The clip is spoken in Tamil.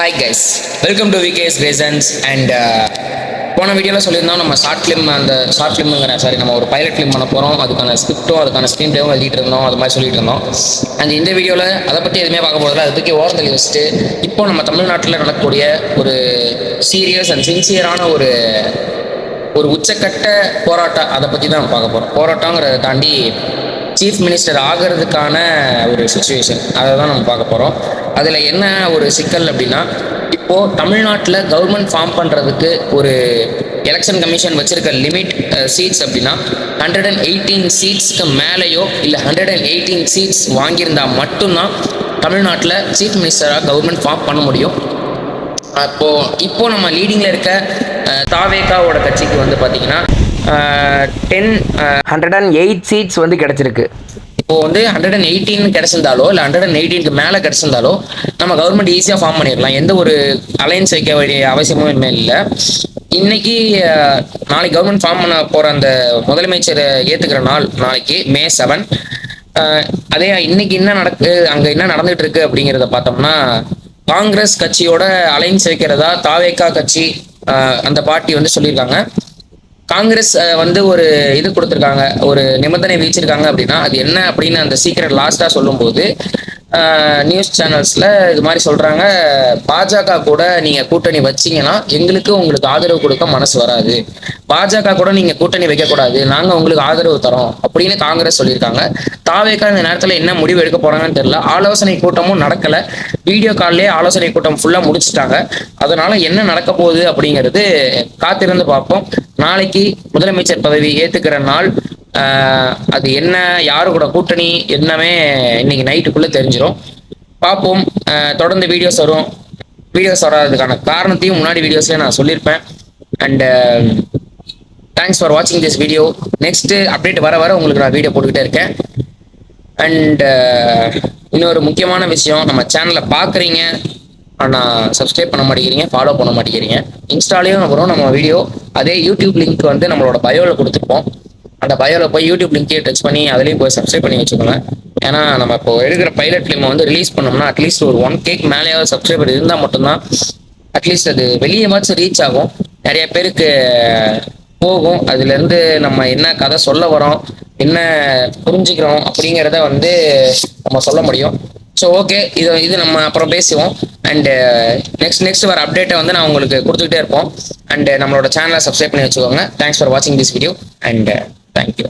Hi guys, welcome to VKS Creations. And போன வீடியோவில் சொல்லியிருந்தோம் நம்ம ஷார்ட் ஃபிலிம்ங்கிற நம்ம ஒரு பைலட் ஃபிலிம் பண்ண போகிறோம். அதுக்கான ஸ்கிரிப்டும் அதுக்கான ஸ்க்ரீன் பிளேவும் எழுதிட்டு இருந்தோம், அது மாதிரி சொல்லிட்டு இருந்தோம். அண்ட் இந்த வீடியோவில் அதை பற்றி எதுவுமே பார்க்க போகிறதில்ல. அதை பற்றி ஓரம் தள்ளி வச்சுட்டு இப்போ நம்ம தமிழ்நாட்டில் நடக்கக்கூடிய ஒரு சீரியஸ் அண்ட் சின்சியரான ஒரு உச்சக்கட்ட போராட்டம், அதை பற்றி தான் நம்ம பார்க்க போகிறோம். போராட்டங்கிறத தாண்டி சீஃப் மினிஸ்டர் ஆகிறதுக்கான ஒரு சுச்சுவேஷன், அதை தான் நம்ம பார்க்க போகிறோம். அதில் என்ன ஒரு சிக்கல் அப்படின்னா, இப்போது தமிழ்நாட்டில் கவர்மெண்ட் ஃபார்ம் பண்ணுறதுக்கு ஒரு எலெக்ஷன் கமிஷன் வச்சுருக்க லிமிட் சீட்ஸ் அப்படின்னா 118 சீட்ஸ்க்கு மேலேயோ இல்லை 118 சீட்ஸ் வாங்கியிருந்தால் மட்டும்தான் தமிழ்நாட்டில் சீஃப் மினிஸ்டராக கவர்மெண்ட் ஃபார்ம் பண்ண முடியும். இப்போ நம்ம லீடிங்கில் இருக்க தாவேகாவோட கட்சிக்கு வந்து பார்த்தீங்கன்னா 108 சீட்ஸ் வந்து கிடச்சிருக்கு. இப்போது வந்து 118 கிடச்சிருந்தாலோ இல்லை 118க்கு மேலே கிடச்சிருந்தாலோ நம்ம கவர்மெண்ட் ஈஸியாக ஃபார்ம் பண்ணிடலாம். எந்த ஒரு அலைன்ஸ் வைக்க வேண்டிய அவசியமும் இனிமேல் இல்லை. இன்னைக்கு நாளைக்கு கவர்மெண்ட் ஃபார்ம் பண்ண போகிற அந்த முதலமைச்சரை ஏற்றுக்கிற நாள் நாளைக்கு May 7. அதே இன்னைக்கு அங்கே என்ன நடந்துகிட்டு இருக்கு அப்படிங்கிறத பார்த்தோம்னா, காங்கிரஸ் கட்சியோட அலைன்ஸ் வைக்கிறதா தாவேகா கட்சி அந்த பார்ட்டி வந்து சொல்லியிருக்காங்க. காங்கிரஸ் வந்து ஒரு இது கொடுத்துருக்காங்க, ஒரு நிபந்தனை விதிச்சிருக்காங்க. அப்படின்னா அது என்ன அப்படின்னு அந்த சீக்கிரம் லாஸ்ட்டாக சொல்லும்போது நியூஸ் சேனல்ஸில் இது மாதிரி சொல்கிறாங்க, பாஜக கூட நீங்கள் கூட்டணி வச்சிங்கன்னா உங்களுக்கு ஆதரவு கொடுக்க மனசு வராது, பாஜக கூட நீங்கள் கூட்டணி வைக்கக்கூடாது, நாங்கள் உங்களுக்கு ஆதரவு தரோம் அப்படின்னு காங்கிரஸ் சொல்லியிருக்காங்க. தாவேகா இந்த நேரத்தில் என்ன முடிவு எடுக்க போகிறாங்கன்னு தெரியல. ஆலோசனை கூட்டமும் நடக்கலை, வீடியோ கால்லேயே ஆலோசனை கூட்டம் ஃபுல்லாக முடிச்சுட்டாங்க. அதனால என்ன நடக்க போகுது அப்படிங்கிறது காத்திருந்து பார்ப்போம். நாளைக்கு முதலமைச்சர் பதவி ஏற்றுக்கிற நாள், அது என்ன, யாரு கூட கூட்டணி என்னமே இன்னைக்கு நைட்டுக்குள்ளே தெரிஞ்சிடும். பார்ப்போம். தொடர்ந்து வீடியோஸ் வராதுக்கான காரணத்தையும் முன்னாடி வீடியோஸ்லேயே நான் சொல்லியிருப்பேன். அண்ட் தேங்க்ஸ் ஃபார் வாட்சிங் திஸ் வீடியோ. நெக்ஸ்ட் அப்டேட் வர உங்களுக்கு நான் வீடியோ போட்டுக்கிட்டே இருக்கேன். அண்ட் இன்னொரு முக்கியமான விஷயம், நம்ம சேனலை பார்க்குறீங்க ஆனால் சப்ஸ்கிரைப் பண்ண மாட்டேங்கிறீங்க, ஃபாலோ பண்ண மாட்டேங்கிறீங்க. இன்ஸ்டாலேயும் வரும் நம்ம வீடியோ, அதே யூடியூப் லிங்க் வந்து நம்மளோட பயோவில் கொடுத்துருப்போம். அந்த பயோவில் போய் யூடியூப் லிங்க்கையே டச் பண்ணி அதுலேயும் போய் சப்ஸ்கிரைப் பண்ணி வச்சுக்கோங்க. ஏன்னா நம்ம இப்போ எடுக்கிற பைலட் ஃபிலிமை வந்து ரிலீஸ் பண்ணோம்னா அட்லீஸ்ட் ஒரு 1K மேலேயாவது சப்ஸ்கிரைபர் இருந்தால் மட்டும்தான் அட்லீஸ்ட் அது வெளியே மாச்சு ரீச் ஆகும், நிறைய பேருக்கு போகும். அதுலேருந்து நம்ம என்ன கதை சொல்ல வரோம், என்ன புரிஞ்சுக்கிறோம் அப்படிங்கிறத வந்து நம்ம சொல்ல முடியும். ஸோ ஓகே, இது நம்ம அப்புறம் பேசுவோம். அண்டு நெக்ஸ்ட் வர அப்டேட்டை வந்து நான் உங்களுக்கு கொடுத்துக்கிட்டே இருப்போம். அண்டு நம்மளோட சேனலை சப்ஸ்கிரைப் பண்ணி வச்சுக்கோங்க. தேங்க்ஸ் ஃபார் வாட்சிங் திஸ் வீடியோ அண்ட் தேங்க்யூ.